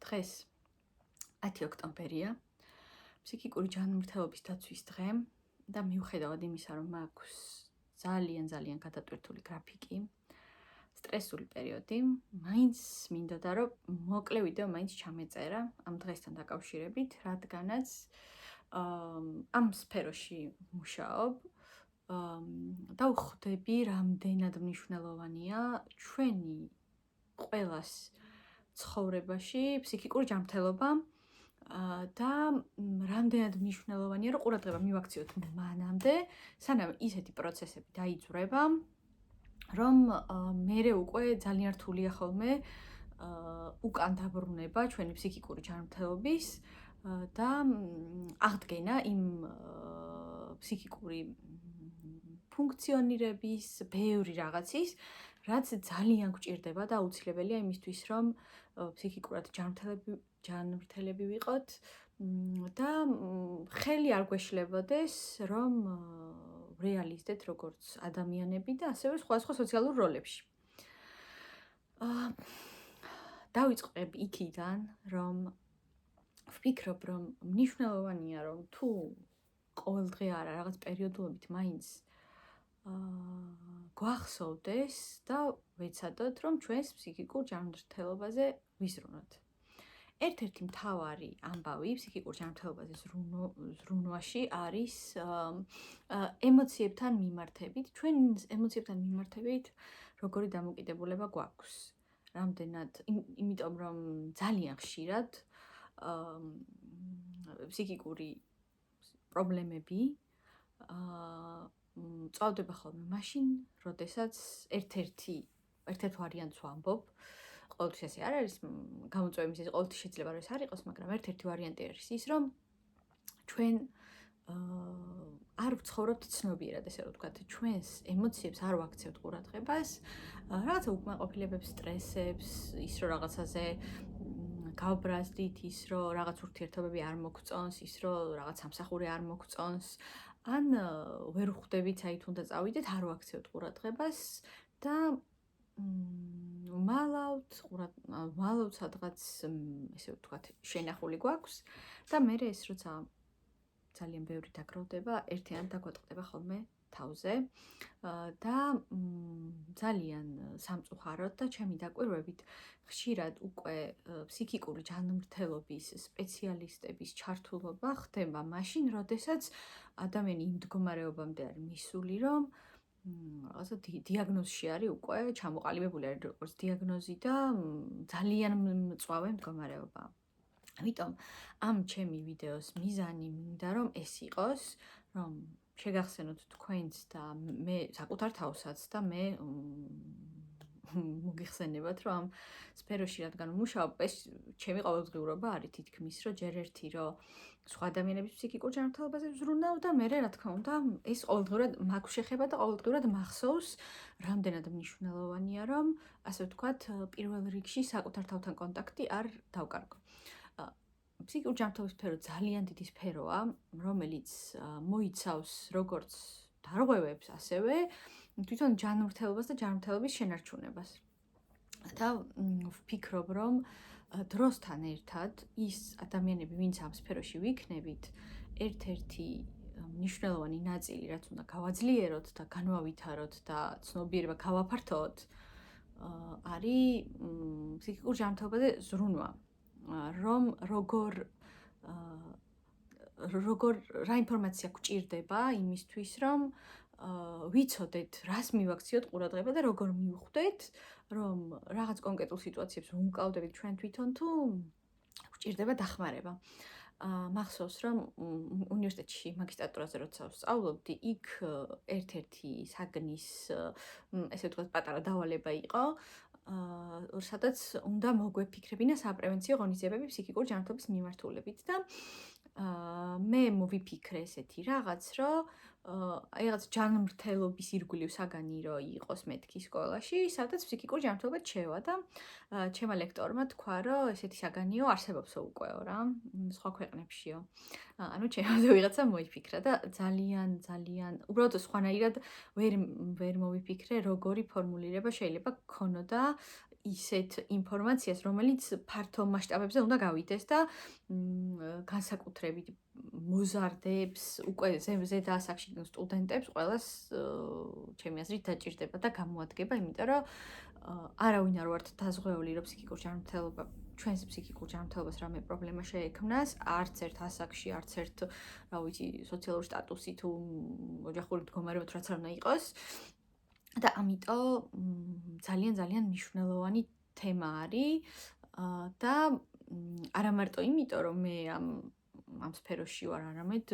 დღეს 10 ოქტომბერია, ფსიქიკური ჯანმრთელობის დაცვის დღე და მიუხედავად იმისა, რომ მაქვს ძალიან გადატვირთული გრაფიკი, სტრესული პერიოდი, მაინც მინდოდა, რომ მოკლე ვიდეო მაინც ჩამეწერა ამ დღესთან დაკავშირებით, რადგანაც ამ სფეროში მუშაობ და ვხვდები, რამდენად მნიშვნელოვანია ჩვენი ყველას ცხოვრებაში ფსიქიკური ჯანმრთელობა და რამდენად მნიშვნელოვანია, რომ ყურადღება მივაქციოთ მანამდე, სანამ ისეთი პროცესები დაიძვრება, რომ მერე უკვე ძალიან რთულია ხოლმე უკან დაბრუნება ჩვენი ფსიქიკური ჯანმრთელობის და აღდგენა იმ ფსიქიკური ფუნქციონირების ბევრი რაღაცის, რაც ძალიან გვჭირდება და აუცილებელია იმისთვის, რომ ფსიქიკურად ჯანმრთელები ვიყოთ და ხელი არ გვეშლებოდეს, რომ რეალიზდეთ როგორც ადამიანები და ასევე სხვადასხვა სოციალურ როლებში. დავიწყებ იქიდან, რომ ვფიქრობ, რომ მნიშვნელოვანია, რომ თუ ყოველდღე არა, რაღაც პერიოდულობით მაინც გვახსოვდეს და ვეცადოთ, რომ ჩვენს ფსიქიკურ ჯანმრთელობაზე ვიზრუნოთ. ერთ-ერთი მთავარი ამბავი ფსიქიკურ ჯანმრთელობაზე ზრუნვაში არის ემოციებთან მიმართებით. ჩვენ ემოციებთან მიმართებით როგორი დამოკიდებულება გვაქვს. რამდენად, იმიტომ რომ ძალიან ხშირად ფსიქიკური პრობლემები წავდება ხოლმე მაშინ, როდესაც ერთ-ერთ ვარიანტს ვამბობ. ყოველთვის ესე არ არის, გამოწვევების ეს ყოველთვის შეიძლება რომ ეს არ იყოს, მაგრამ ერთ-ერთი ვარიანტი არის ის, რომ ჩვენ არ ვცხოვრობთ ცნობიერად, ესე რომ ვთქვათ, ჩვენს ემოციებს არ ვაქცევთ ყურადღებას, რაღაცა უკმაყოფილებებს, სტრესებს, ის რომ რაღაცაზე გავბრაზდით, ის რომ რაღაც ურთიერთობები არ მოგწონს, ის რომ რაღაც სამსახური არ მოგწონს, ან ვერ ხვდებით, აი თუნდა წავიდეთ, არ ვაქცევთ ყურადღებას და ვალავთ სადღაც, ესე ვთქვათ, შენახული გვაქვს და მე ეს როცა ძალიან ბევრი დაგროვდება, ერთიანად დაგვატყდება ხოლმე თავზე და ძალიან სამწუხაროდ და ჩემი დაკვირვებით ხშირად უკვე ფსიქიკური ჯანმრთელობის სპეციალისტების ჩართულობა ხდება მაშინ, როდესაც ადამიანი იმ მდგომარეობამდე არის მისული, რომ რაღაცა დიაგნოზში არის უკვე ჩამოყალიბებული არის როგორც დიაგნოზი და ძალიან მწვავე მდგომარეობა. ამიტომ ამ ჩემი ვიდეოს მიზანი მინდა რომ ეს იყოს, რომ შეგახსენოთ თქვენც და მე საკუთარ თავსაც და მე მოგიხსენებათ, რომ ამ სფეროში რადგან ვმუშაობ, ეს ჩემი ყოველდღიურობა არის თითქმის, რომ ჯერ ერთი რომ სხვა ადამიანების ფსიქიკურ ჯანმრთელობაზე ვზრუნავ და მე რა თქმა უნდა, ეს ყოველდღიურად მაქვს შეხება და ყოველდღიურად მახსოვს, რამდენად მნიშვნელოვანია, რომ ასე ვთქვათ, პირველ რიგში საკუთარ თავთან კონტაქტი არ დავკარგო. ფსიქიკური ჯანმრთელობის სფერო ძალიან დიდი სფეროა, რომელიც მოიცავს როგორც დარღვევებს, ასევე თვითონ ჯანმრთელობას და ჯანმრთელობის შენარჩუნებას. და ვფიქრობ, რომ დროსთან ერთად ის ადამიანები, ვინც ამ სფეროში ვიქნებით, ერთ-ერთი მნიშვნელოვანი ნაწილი, რაც უნდა გავაძლიეროთ და განვავითაროთ და ცნობიერება გავაფართოოთ, არის ფსიქიკურ ჯანმრთელობაზე ზრუნვა. რომ რა ინფორმაცია გვჭირდება იმისთვის, რომ ვიცოდეთ, რას მივაქციოთ ყურადღება და როგორ მივხვდეთ, რომ რაღაც კონკრეტულ სიტუაციებს ვუმკლავდებით ჩვენ თვითონ თუ გვჭირდება დახმარება. მახსოვს, რომ უნივერსიტეტში მაგისტრატურაზე როცა ვსწავლობდი, იქ ერთ-ერთი საგნის, ესე ვთქვათ, პატარა დავალება იყო, სადაც უნდა მოგვეფიქრებინა საპრევენციო ღონისძიებები ფსიქიკური ჯანმრთელობის მიმართულებით და მე მოვიფიქრე ესეთი რაღაც, რომ აი რაღაც ჯანმრთელობის ირგვლივ საგანი რო იყოს მეთქი სკოლაში, სადაც ფსიქიკური ჯანმრთელობა შევა და ჩემმა ლექტორმა თქვა, რომ ესეთი საგანიო არსებობსო უკეო რა, სხვა ქვეყნებშიო. ანუ ჩემზე ვიღაცა მოიფიქრა და ძალიან უბრალოდ სხვანაირად ვერ მოვიფიქრე, როგორი ფორმულირება შეიძლება გქონოდა ისეთ ინფორმაციას, რომელიც ფართო მასშტაბებზე უნდა გავიდეს და განსაკუთრებით მოზარდებს, უკვე ზედა ასაკში სტუდენტებს ყველას ჩემი აზრით დაჭირდება და გამოადგება, იმიტომ რომ არავინ არ ვართ დაზღვეული, რომ ფსიქიკურ ჯანმრთელობა ჩვენს ფსიქიკურ ჯანმრთელობას რამე პრობლემა შეექმნას, არც ერთ ასაკში, არც ერთ, რა ვიცი, სოციალური სტატუსი თუ ოჯახური მდგომარეობა რაც არ უნდა იყოს. და ამიტომ ძალიან მნიშვნელოვანი თემა არის და არა მარტო იმიტომ, რომ მე ამ სფეროში ვარ, არამედ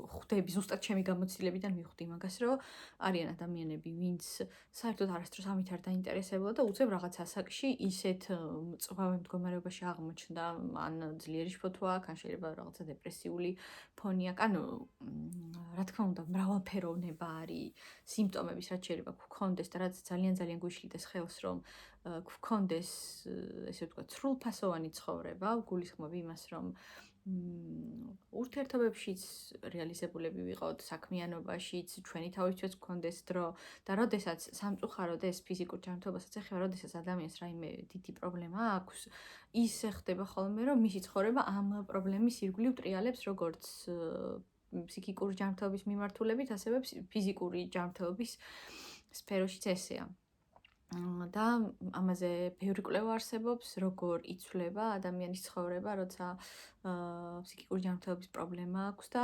ხვდები ზუსტად ჩემი გამოცდილებიდან მივხვდი მაგას, რომ არიან ადამიანები, ვინც საერთოდ არასდროს ამით არ დაინტერესებულა და უცებ რაღაც ასაკში ისეთ მწვავე მდგომარეობაში აღმოჩნდა, ან ძლიერი შფოთვა აქვს, ან შეიძლება რაღაცა დეპრესიული ფონი აქვს, ანუ რა თქმა უნდა, მრავალფეროვნება არის სიმპტომების, რაც შეიძლება გქონდეს და რაც ძალიან გვიშლიდეს ხელს, რომ გქონდეს, ესე ვთქვათ, სრულფასოვანი ცხოვრება, გულისხმობ იმას, რომ ურთიერთობებშიც რეალიზებულები ვიყოთ, საქმიანობაშიც, ჩვენი თავისთვისაც გქონდეს დრო და როდესაც სამწუხაროდ ეს ფიზიკურ ჯანმრთელობასაც ეხება, როდესაც ადამიანს რაიმე დიდი პრობლემა აქვს, ის ხდება ხოლმე, რომ მისი ცხოვრება ამ პრობლემის ირგვლივ ტრიალებს, როგორც ფსიქიკური ჯანმრთელობის მიმართულებით, ასევე ფიზიკური ჯანმრთელობის სფეროშიც ესეა. და ამაზე ბევრი კვლევა არსებობს, როგორ იცვლება ადამიანის ცხოვრება, როცა ფსიქიკური ჯანმრთელობის პრობლემა აქვს და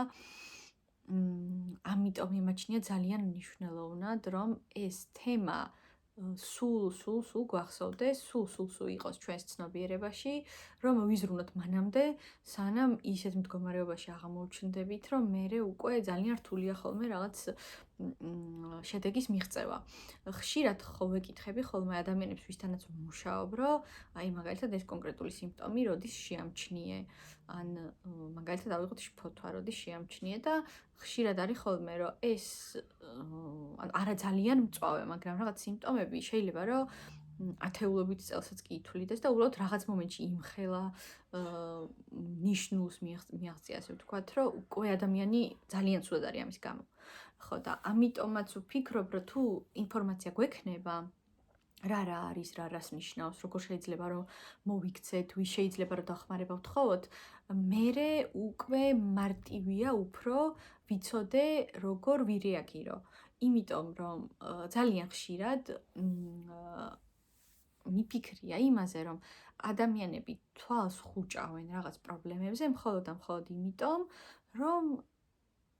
ამიტომ იმაჩნია ძალიან მნიშვნელოვნად, რომ ეს თემა სულ გვახსოვდეს, სულ იყოს ჩვენს ცნობიერებაში, რომ ვიზრუნოთ მანამდე, სანამ ისეთ მდგომარეობაში აღმოჩნდებით, რომ მერე უკვე ძალიან რთულია ხოლმე რაღაც შედეგის მიღწევა. ხშირად ხო ვეკითხები ხოლმე ადამიანებს, ვისთანაც ვმუშაობ, რომ აი მაგალითად ეს კონკრეტული სიმპტომი როდის შეამჩნიე, ან მაგალითად ავიღოთ შფოთვა, როდის შეამჩნიე და ხშირად არის ხოლმე, რომ ეს არა ძალიან მწვავე, მაგრამ რაღაც სიმპტომები შეიძლება რომ ათეულობით წელსაც კი ითვლიდეს და უბრალოდ რაღაც მომენტში იმხელა ნიშნულს მიაღწია, ასე ვთქვათ, რომ უკვე ადამიანი ძალიან ცუდად არის ამის გამო. ხო და ამიტომაც ვფიქრობ, რომ თუ ინფორმაცია გვექნება, რა არის, რა რას ნიშნავს, როგორ შეიძლება რომ მოვიქცეთ, ვის შეიძლება რომ დახმარება ვთხოვოთ, მერე უკვე მარტივია უფრო ვიცოდე როგორ ვირეაგირო. იმიტომ რომ ძალიან ხშირად მიფიქრია იმაზე, რომ ადამიანები თვალს ხუჭავენ რაღაც პრობლემებზე მხოლოდ იმიტომ, რომ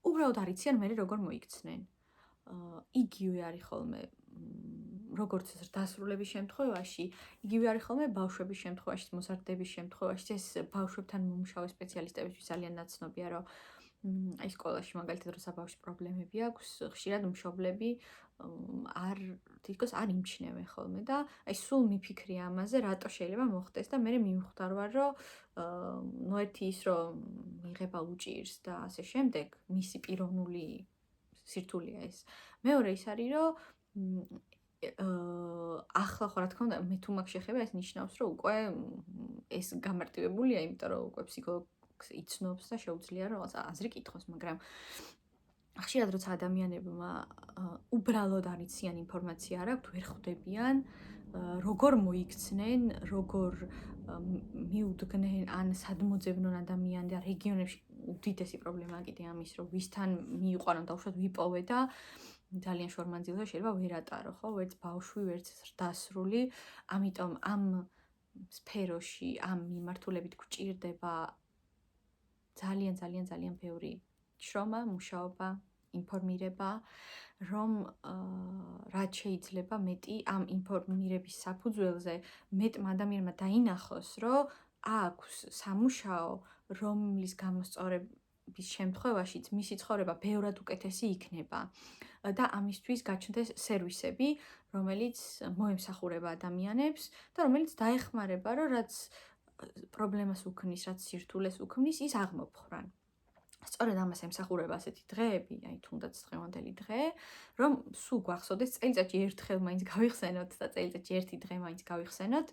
უბრალოდ არ იციან მერე როგორ მოიქცნენ. იგივე არის ხოლმე როგორც დასრულების შემთხვევაში, იგივე არის ხოლმე ბავშვების შემთხვევაში, მოზარდების შემთხვევაში, ეს ბავშვებთან მომუშავე სპეციალისტებისთვის ძალიან ნაცნობია, რომ აი სკოლაში მაგალითად როცა ბავშვს პრობლემები აქვს, ხშირად მშობლები თითქოს არ იმჩნევენ ხოლმე და აი სულ მიფიქრია ამაზე, რატო შეიძლება მოხდეს და მე მივხვდარ ვარ, რომ ნუ ერთი ის რომ მიიღება უჭირს და ასე შემდეგ, მისი პიროვნული სირთულეა ეს. მეორე ის არის, რომ ახლა ხო რა თქმა უნდა, მე თუ მაგ შეხება ეს ნიშნავს, რომ უკვე ეს გამარტივებულია, იმიტომ რომ უკვე ფსიქოლოგს იცნობს და შეუძლია რომ აზრი კითხოს, მაგრამ ხშირად როცა ადამიანებმა უბრალოდ არ იციან ინფორმაცია არ აქვთ, ვერ ხვდებიან როგორ მოიქცნენ, როგორ მიუდგნენ ან სად მოძებნონ ადამიანები და რეგიონებში უდიდესი პრობლემაა კიდე ამის, რომ ვისთან მიიყვანონ და უშუალოდ ვიპოვე და ძალიან შორმანძილზე შეიძლება ვერ ატარო, ხო, ვერც ბავშვი, ვერც ზრდასრული, ამიტომ ამ სფეროში, ამ მიმართულებით გვჭირდება ძალიან ბევრი შრომა, მუშაობა, ინფორმირება, რომ რაც შეიძლება მეტი ამ ინფორმირების საფუძველზე მეტმა ადამიანმა დაინახოს, რომ აქვს სამუშაო, რომლის გამოსწორების შემთხვევაშიც მისი ცხოვრება ბევრად უკეთესი იქნება და ამისთვის გაჩნდეს სერვისები, რომელიც მოემსახურება ადამიანებს და რომელიც დაეხმარება, რომ რაც პრობლემას უქმნის, რაც სირთულეს უქმნის, ის აღმოფხრან. სწორედ ამას ემსახურება ასეთი დღეები, აი თუნდაც დღევანდელი დღე, რომ სულ გვახსოვდეს წელიწადში ერთხელ მაინც გავიხსენოთ და წელიწადში ერთი დღე მაინც გავიხსენოთ,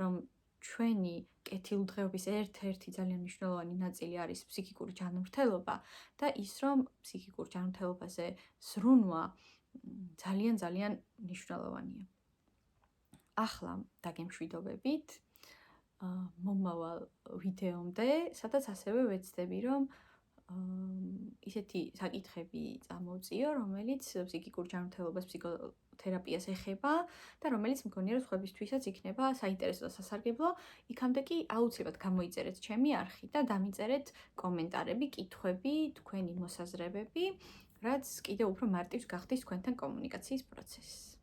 რომ ჩვენი კეთილდღეობის ერთ-ერთი ძალიან მნიშვნელოვანი ნაწილი არის ფსიქიკური ჯანმრთელობა და ის რომ ფსიქიკურ ჯანმრთელობაზე ზრუნვა ძალიან მნიშვნელოვანია. ახლა დაგემშვიდობებით მომავალ ვიდეომდე, სადაც ასევე ვეცდები, რომ ისეთი საკითხები წამოვწიო, რომელიც ფსიქიკურ ჯანმრთელობას, ფსიქოთერაპიას ეხება და რომელიც მგონია, რომ სხვებისთვისაც იქნება საინტერესო და სასარგებლო. იქამდე კი აუცილებლად გამოიწერეთ ჩემი არხი და დამიწერეთ კომენტარები, კითხვები, თქვენი მოსაზრებები, რაც კიდევ უფრო მარტივს გახდის თქვენთან კომუნიკაციის პროცესს.